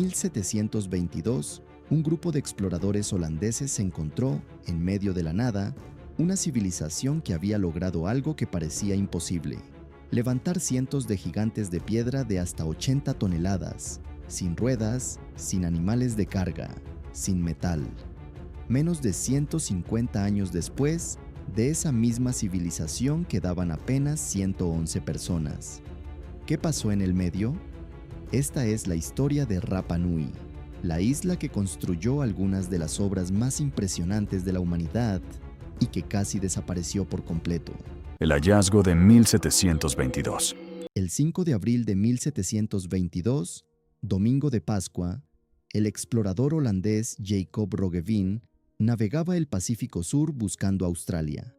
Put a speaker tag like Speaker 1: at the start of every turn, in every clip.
Speaker 1: 1722, un grupo de exploradores holandeses encontró, en medio de la nada, una civilización que había logrado algo que parecía imposible: levantar cientos de gigantes de piedra de hasta 80 toneladas, sin ruedas, sin animales de carga, sin metal. Menos de 150 años después, de esa misma civilización quedaban apenas 111 personas. ¿Qué pasó en el medio? Esta es la historia de Rapa Nui, la isla que construyó algunas de las obras más impresionantes de la humanidad y que casi desapareció por completo.
Speaker 2: El hallazgo de 1722.
Speaker 1: El 5 de abril de 1722, domingo de Pascua, el explorador holandés Jacob Roggeveen navegaba el Pacífico Sur buscando Australia.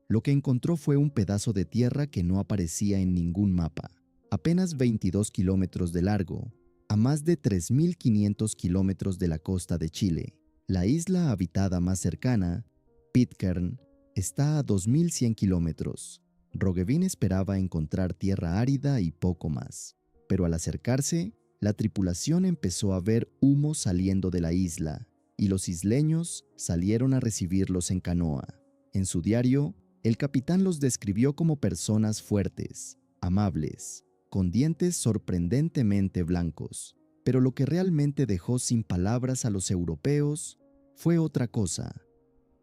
Speaker 1: Lo que encontró fue un pedazo de tierra que no aparecía en ningún mapa, apenas 22 kilómetros de largo, a más de 3.500 kilómetros de la costa de Chile. La isla habitada más cercana, Pitcairn, está a 2.100 kilómetros. Roggeveen esperaba encontrar tierra árida y poco más, pero al acercarse, la tripulación empezó a ver humo saliendo de la isla, y los isleños salieron a recibirlos en canoa. En su diario, el capitán los describió como personas fuertes, amables, con dientes sorprendentemente blancos, pero lo que realmente dejó sin palabras a los europeos fue otra cosa.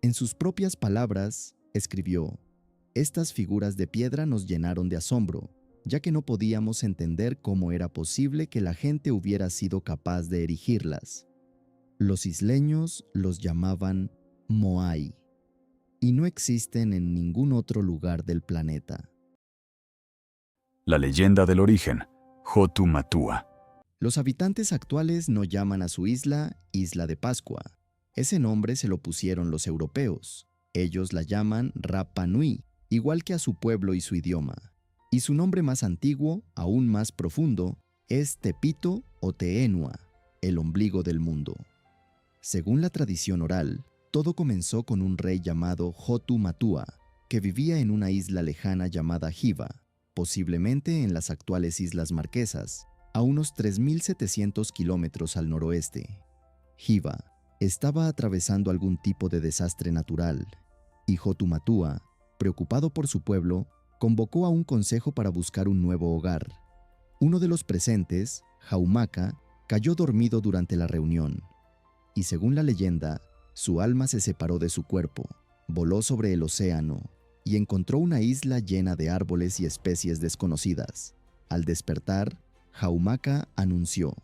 Speaker 1: En sus propias palabras, escribió: «Estas figuras de piedra nos llenaron de asombro, ya que no podíamos entender cómo era posible que la gente hubiera sido capaz de erigirlas». Los isleños los llamaban Moai, y no existen en ningún otro lugar del planeta.
Speaker 2: La leyenda del origen, Hotu Matua.
Speaker 1: Los habitantes actuales no llaman a su isla Isla de Pascua. Ese nombre se lo pusieron los europeos. Ellos la llaman Rapa Nui, igual que a su pueblo y su idioma. Y su nombre más antiguo, aún más profundo, es Tepito o Teenua, el ombligo del mundo. Según la tradición oral, todo comenzó con un rey llamado Hotu Matua, que vivía en una isla lejana llamada Hiva, posiblemente en las actuales Islas Marquesas, a unos 3.700 kilómetros al noroeste. Hiva estaba atravesando algún tipo de desastre natural, y Hotu Matua, preocupado por su pueblo, convocó a un consejo para buscar un nuevo hogar. Uno de los presentes, Jaumaka, cayó dormido durante la reunión, y según la leyenda, su alma se separó de su cuerpo, voló sobre el océano y encontró una isla llena de árboles y especies desconocidas. Al despertar, Jaumaka anunció: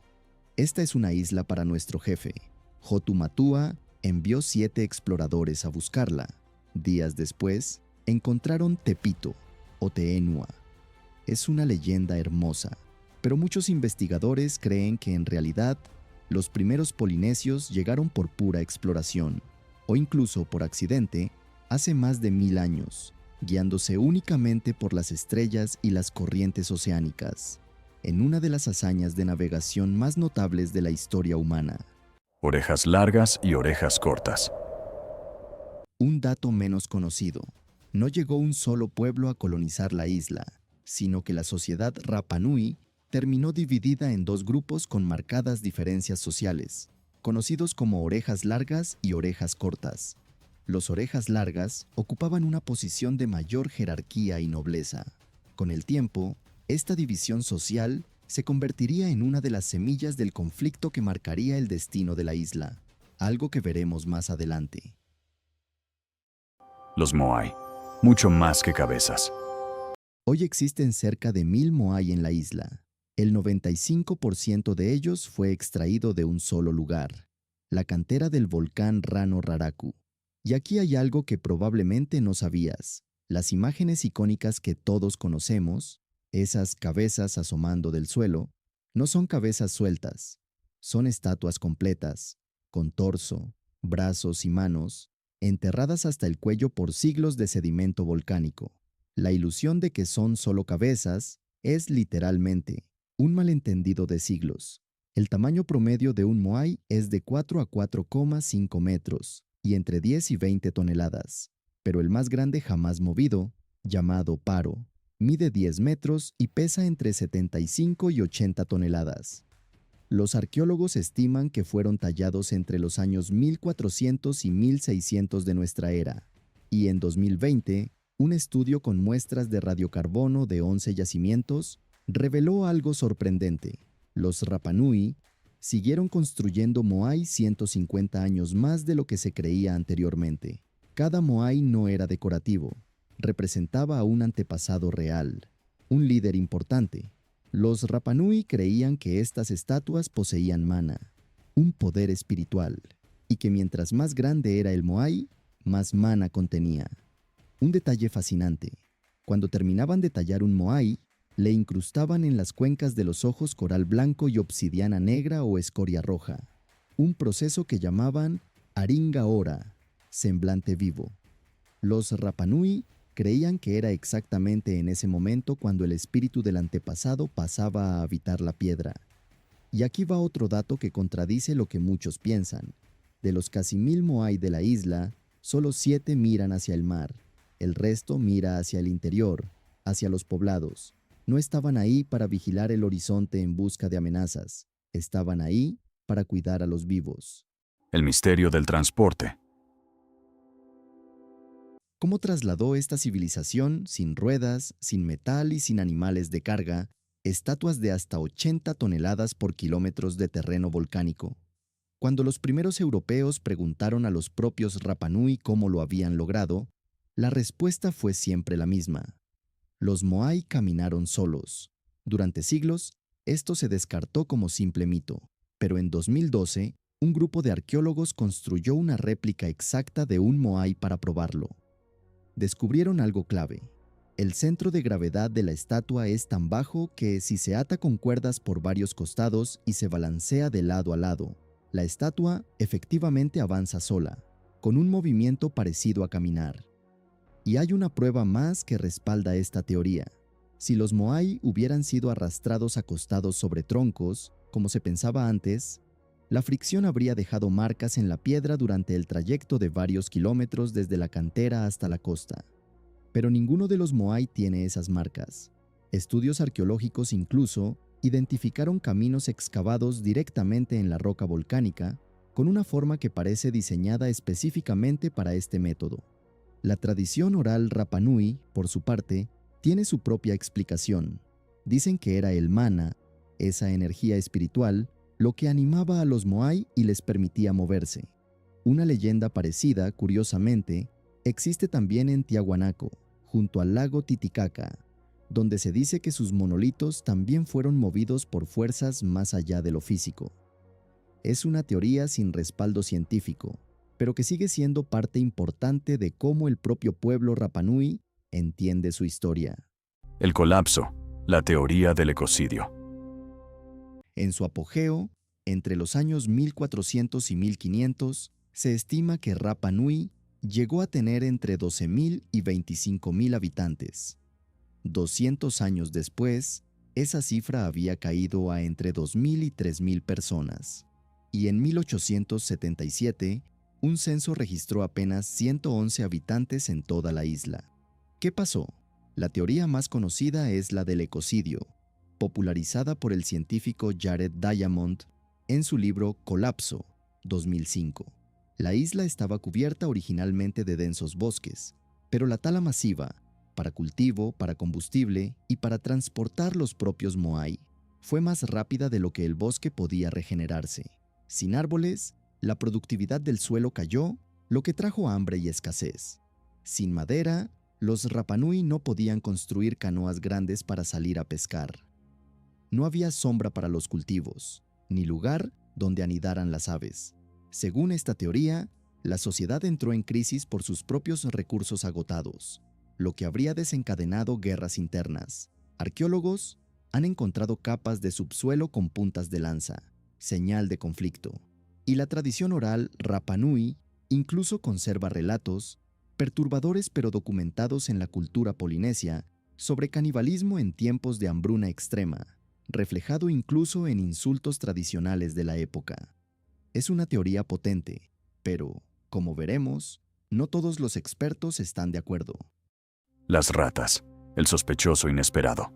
Speaker 1: «Esta es una isla para nuestro jefe». Hotu Matua envió 7 exploradores a buscarla. Días después, encontraron Tepito o Teenua. Es una leyenda hermosa, pero muchos investigadores creen que en realidad los primeros polinesios llegaron por pura exploración, o incluso por accidente, hace más de 1000 años, guiándose únicamente por las estrellas y las corrientes oceánicas, en una de las hazañas de navegación más notables de la historia humana.
Speaker 2: Orejas largas y orejas cortas.
Speaker 1: Un dato menos conocido: no llegó un solo pueblo a colonizar la isla, sino que la sociedad Rapa Nui terminó dividida en 2 grupos con marcadas diferencias sociales, conocidos como orejas largas y orejas cortas. Los orejas largas ocupaban una posición de mayor jerarquía y nobleza. Con el tiempo, esta división social se convertiría en una de las semillas del conflicto que marcaría el destino de la isla, algo que veremos más adelante.
Speaker 2: Los Moai, mucho más que cabezas.
Speaker 1: Hoy existen cerca de 1000 Moai en la isla. El 95% de ellos fue extraído de un solo lugar, la cantera del volcán Rano Raraku. Y aquí hay algo que probablemente no sabías: las imágenes icónicas que todos conocemos, esas cabezas asomando del suelo, no son cabezas sueltas, son estatuas completas, con torso, brazos y manos, enterradas hasta el cuello por siglos de sedimento volcánico. La ilusión de que son solo cabezas es literalmente un malentendido de siglos. El tamaño promedio de un moai es de 4 a 4,5 metros y entre 10 y 20 toneladas, pero el más grande jamás movido, llamado Paro, mide 10 metros y pesa entre 75 y 80 toneladas. Los arqueólogos estiman que fueron tallados entre los años 1400 y 1600 de nuestra era, y en 2020, un estudio con muestras de radiocarbono de 11 yacimientos reveló algo sorprendente. Los Rapa Nui siguieron construyendo moai 150 años más de lo que se creía anteriormente. Cada moai no era decorativo, representaba a un antepasado real, un líder importante. Los Rapa Nui creían que estas estatuas poseían mana, un poder espiritual, y que mientras más grande era el moai, más mana contenía. Un detalle fascinante: cuando terminaban de tallar un moai, le incrustaban en las cuencas de los ojos coral blanco y obsidiana negra o escoria roja, un proceso que llamaban Aringa Ora, semblante vivo. Los Rapa Nui creían que era exactamente en ese momento cuando el espíritu del antepasado pasaba a habitar la piedra. Y aquí va otro dato que contradice lo que muchos piensan. De los casi 1000 moai de la isla, solo 7 miran hacia el mar. El resto mira hacia el interior, hacia los poblados. No estaban ahí para vigilar el horizonte en busca de amenazas. Estaban ahí para cuidar a los vivos.
Speaker 2: El misterio del transporte.
Speaker 1: ¿Cómo trasladó esta civilización, sin ruedas, sin metal y sin animales de carga, estatuas de hasta 80 toneladas por kilómetros de terreno volcánico? Cuando los primeros europeos preguntaron a los propios Rapa Nui cómo lo habían logrado, la respuesta fue siempre la misma. Los moai caminaron solos. Durante siglos, esto se descartó como simple mito, pero en 2012, un grupo de arqueólogos construyó una réplica exacta de un moai para probarlo. Descubrieron algo clave. El centro de gravedad de la estatua es tan bajo que si se ata con cuerdas por varios costados y se balancea de lado a lado, la estatua efectivamente avanza sola, con un movimiento parecido a caminar. Y hay una prueba más que respalda esta teoría. Si los moai hubieran sido arrastrados acostados sobre troncos, como se pensaba antes, la fricción habría dejado marcas en la piedra durante el trayecto de varios kilómetros desde la cantera hasta la costa. Pero ninguno de los moai tiene esas marcas. Estudios arqueológicos incluso identificaron caminos excavados directamente en la roca volcánica, con una forma que parece diseñada específicamente para este método. La tradición oral Rapa Nui, por su parte, tiene su propia explicación. Dicen que era el mana, esa energía espiritual, lo que animaba a los moai y les permitía moverse. Una leyenda parecida, curiosamente, existe también en Tiahuanaco, junto al lago Titicaca, donde se dice que sus monolitos también fueron movidos por fuerzas más allá de lo físico. Es una teoría sin respaldo científico, pero que sigue siendo parte importante de cómo el propio pueblo Rapa Nui entiende su historia.
Speaker 2: El colapso. La teoría del ecocidio.
Speaker 1: En su apogeo, entre los años 1400 y 1500, se estima que Rapa Nui llegó a tener entre 12.000 y 25.000 habitantes. 200 años después, esa cifra había caído a entre 2.000 y 3.000 personas. Y en 1877, un censo registró apenas 111 habitantes en toda la isla. ¿Qué pasó? La teoría más conocida es la del ecocidio, popularizada por el científico Jared Diamond en su libro Colapso, 2005. La isla estaba cubierta originalmente de densos bosques, pero la tala masiva, para cultivo, para combustible y para transportar los propios moai, fue más rápida de lo que el bosque podía regenerarse. Sin árboles, la productividad del suelo cayó, lo que trajo hambre y escasez. Sin madera, los Rapa Nui no podían construir canoas grandes para salir a pescar. No había sombra para los cultivos, ni lugar donde anidaran las aves. Según esta teoría, la sociedad entró en crisis por sus propios recursos agotados, lo que habría desencadenado guerras internas. Arqueólogos han encontrado capas de subsuelo con puntas de lanza, señal de conflicto. Y la tradición oral Rapa Nui incluso conserva relatos, perturbadores pero documentados en la cultura polinesia, sobre canibalismo en tiempos de hambruna extrema, reflejado incluso en insultos tradicionales de la época. Es una teoría potente, pero, como veremos, no todos los expertos están de acuerdo.
Speaker 2: Las ratas. El sospechoso inesperado.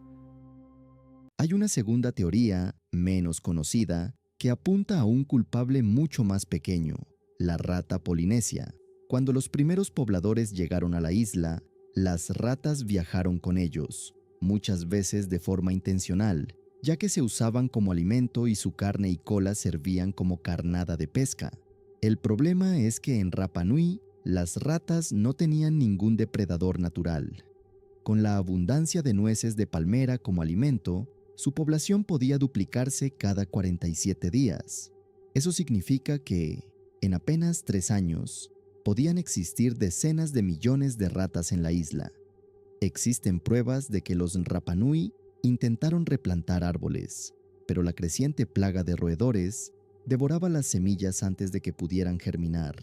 Speaker 1: Hay una segunda teoría, menos conocida, que apunta a un culpable mucho más pequeño, la rata polinesia. Cuando los primeros pobladores llegaron a la isla, las ratas viajaron con ellos, muchas veces de forma intencional, ya que se usaban como alimento y su carne y cola servían como carnada de pesca. El problema es que en Rapa Nui, las ratas no tenían ningún depredador natural. Con la abundancia de nueces de palmera como alimento, su población podía duplicarse cada 47 días. Eso significa que, en apenas 3 años, podían existir decenas de millones de ratas en la isla. Existen pruebas de que los Rapa Nui intentaron replantar árboles, pero la creciente plaga de roedores devoraba las semillas antes de que pudieran germinar.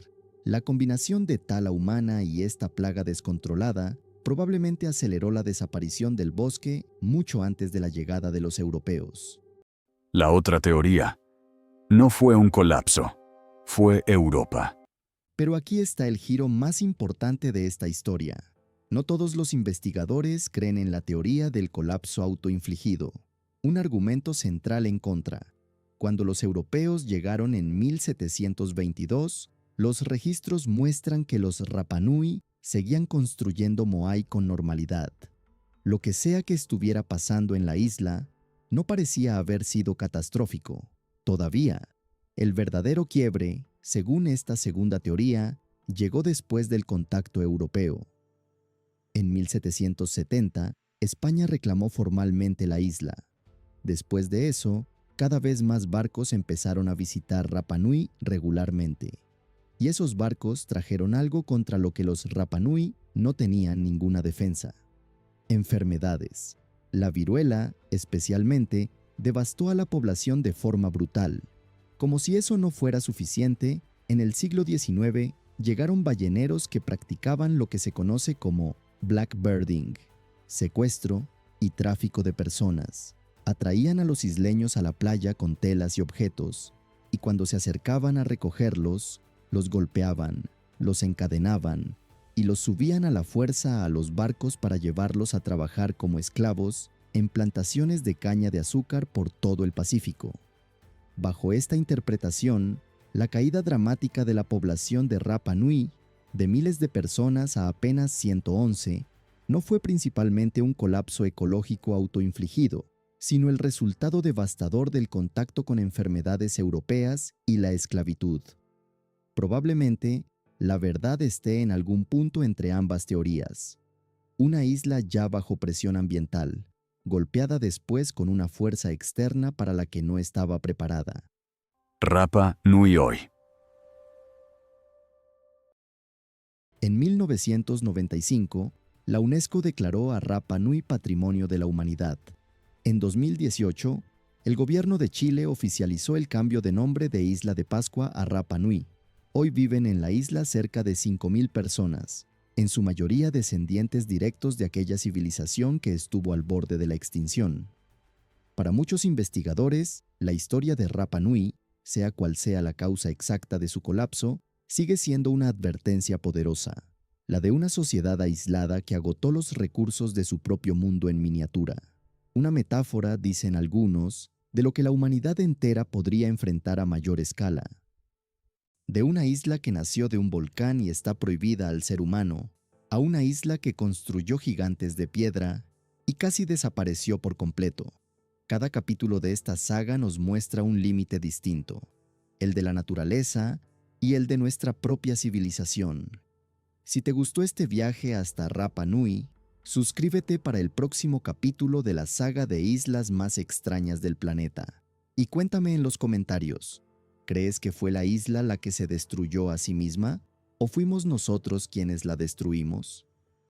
Speaker 1: La combinación de tala humana y esta plaga descontrolada probablemente aceleró la desaparición del bosque mucho antes de la llegada de los europeos.
Speaker 2: La otra teoría. No fue un colapso. Fue Europa.
Speaker 1: Pero aquí está el giro más importante de esta historia. No todos los investigadores creen en la teoría del colapso autoinfligido, un argumento central en contra. Cuando los europeos llegaron en 1722, los registros muestran que los Rapa Nui seguían construyendo Moai con normalidad. Lo que sea que estuviera pasando en la isla, no parecía haber sido catastrófico. Todavía, el verdadero quiebre, según esta segunda teoría, llegó después del contacto europeo. En 1770, España reclamó formalmente la isla. Después de eso, cada vez más barcos empezaron a visitar Rapa Nui regularmente. Y esos barcos trajeron algo contra lo que los Rapa Nui no tenían ninguna defensa: enfermedades. La viruela, especialmente, devastó a la población de forma brutal. Como si eso no fuera suficiente, en el siglo XIX llegaron balleneros que practicaban lo que se conoce como blackbirding, secuestro y tráfico de personas. Atraían a los isleños a la playa con telas y objetos, y cuando se acercaban a recogerlos, los golpeaban, los encadenaban y los subían a la fuerza a los barcos para llevarlos a trabajar como esclavos en plantaciones de caña de azúcar por todo el Pacífico. Bajo esta interpretación, la caída dramática de la población de Rapa Nui, de miles de personas a apenas 111, no fue principalmente un colapso ecológico autoinfligido, sino el resultado devastador del contacto con enfermedades europeas y la esclavitud. Probablemente, la verdad esté en algún punto entre ambas teorías. Una isla ya bajo presión ambiental, golpeada después con una fuerza externa para la que no estaba preparada.
Speaker 2: Rapa Nui hoy.
Speaker 1: En 1995, la UNESCO declaró a Rapa Nui Patrimonio de la Humanidad. En 2018, el gobierno de Chile oficializó el cambio de nombre de Isla de Pascua a Rapa Nui. Hoy viven en la isla cerca de 5.000 personas, en su mayoría descendientes directos de aquella civilización que estuvo al borde de la extinción. Para muchos investigadores, la historia de Rapa Nui, sea cual sea la causa exacta de su colapso, sigue siendo una advertencia poderosa, la de una sociedad aislada que agotó los recursos de su propio mundo en miniatura. Una metáfora, dicen algunos, de lo que la humanidad entera podría enfrentar a mayor escala. De una isla que nació de un volcán y está prohibida al ser humano, a una isla que construyó gigantes de piedra y casi desapareció por completo. Cada capítulo de esta saga nos muestra un límite distinto, el de la naturaleza y el de nuestra propia civilización. Si te gustó este viaje hasta Rapa Nui, suscríbete para el próximo capítulo de la saga de islas más extrañas del planeta. Y cuéntame en los comentarios, ¿crees que fue la isla la que se destruyó a sí misma? ¿O fuimos nosotros quienes la destruimos?